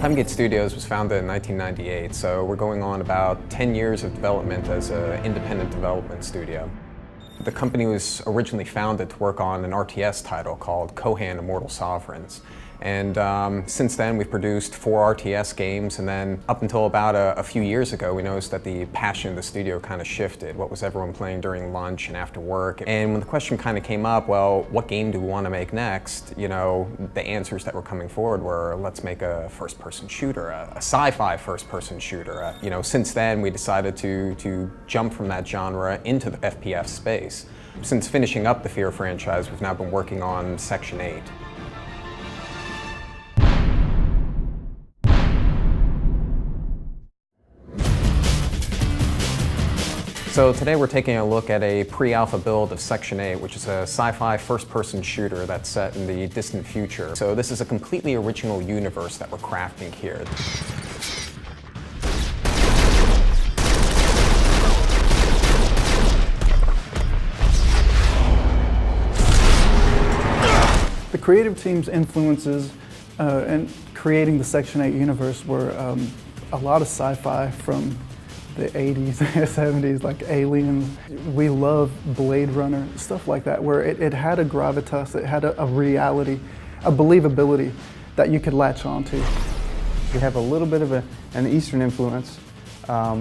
TimeGate Studios was founded in 1998, so we're going on about 10 years of development as an independent development studio. The company was originally founded to work on an RTS title called Kohan Immortal Sovereigns. And since then we've produced 4 RTS games, and then up until about a few years ago we noticed that the passion of the studio kind of shifted. What was everyone playing during lunch and after work? And when the question kind of came up, well, what game do we want to make next? You know, the answers that were coming forward were, let's make a first-person shooter, a sci-fi first-person shooter. You know, since then we decided to jump from that genre into the FPS space. Since finishing up the Fear franchise, we've now been working on Section 8. So today we're taking a look at a pre-alpha build of Section 8, which is a sci-fi first-person shooter that's set in the distant future. So this is a completely original universe that we're crafting here. The creative team's influences in creating the Section 8 universe were a lot of sci-fi from the 80s, 70s, like Aliens. We love Blade Runner, stuff like that, where it had a gravitas, it had a reality, a believability that you could latch onto. We have a little bit of an Eastern influence,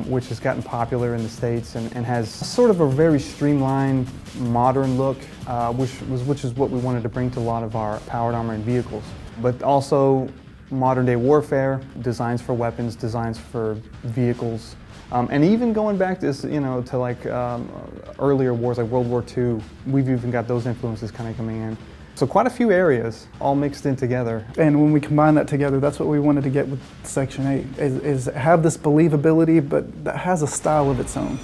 which has gotten popular in the States and has sort of a very streamlined, modern look, which is what we wanted to bring to a lot of our powered armor and vehicles. But also modern day warfare, designs for weapons, designs for vehicles. And even going back to, to like earlier wars like World War II, we've even got those influences kind of coming in. So quite a few areas all mixed in together. And when we combine that together, that's what we wanted to get with Section 8, is have this believability, but that has a style of its own.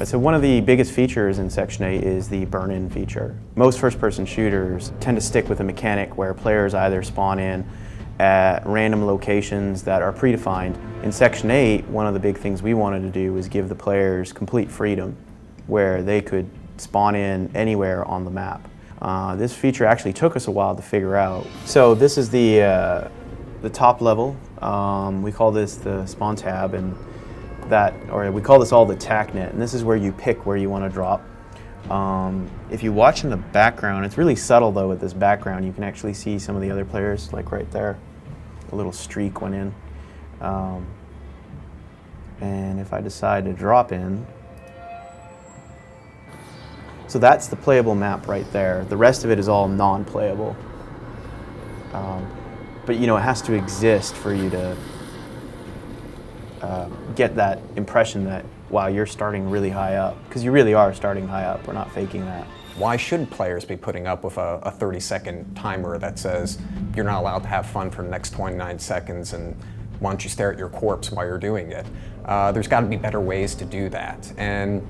So one of the biggest features in Section 8 is the burn-in feature. Most first-person shooters tend to stick with a mechanic where players either spawn in at random locations that are predefined. In Section 8, one of the big things we wanted to do was give the players complete freedom where they could spawn in anywhere on the map. This feature actually took us a while to figure out. So this is the top level. We call this the spawn tab, and we call this all the tac net, and this is where you pick where you want to drop. If you watch in the background, it's really subtle though with this background, you can actually see some of the other players, like right there. A little streak went in. And if I decide to drop in, so that's the playable map right there. The rest of it is all non-playable. But it has to exist for you to get that impression that, wow, you're starting really high up. Because you really are starting high up, we're not faking that. Why should players be putting up with a 30-second timer that says you're not allowed to have fun for the next 29 seconds and why don't you stare at your corpse while you're doing it? There's got to be better ways to do that. And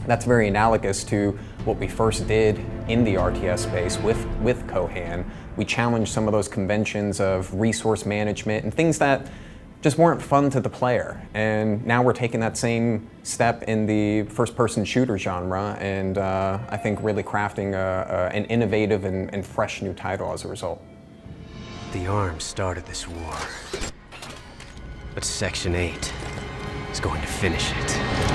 that's very analogous to what we first did in the RTS space with Kohan. We challenged some of those conventions of resource management and things that just weren't fun to the player. And now we're taking that same step in the first-person shooter genre, and I think really crafting an innovative and fresh new title as a result. The arms started this war, but Section 8 is going to finish it.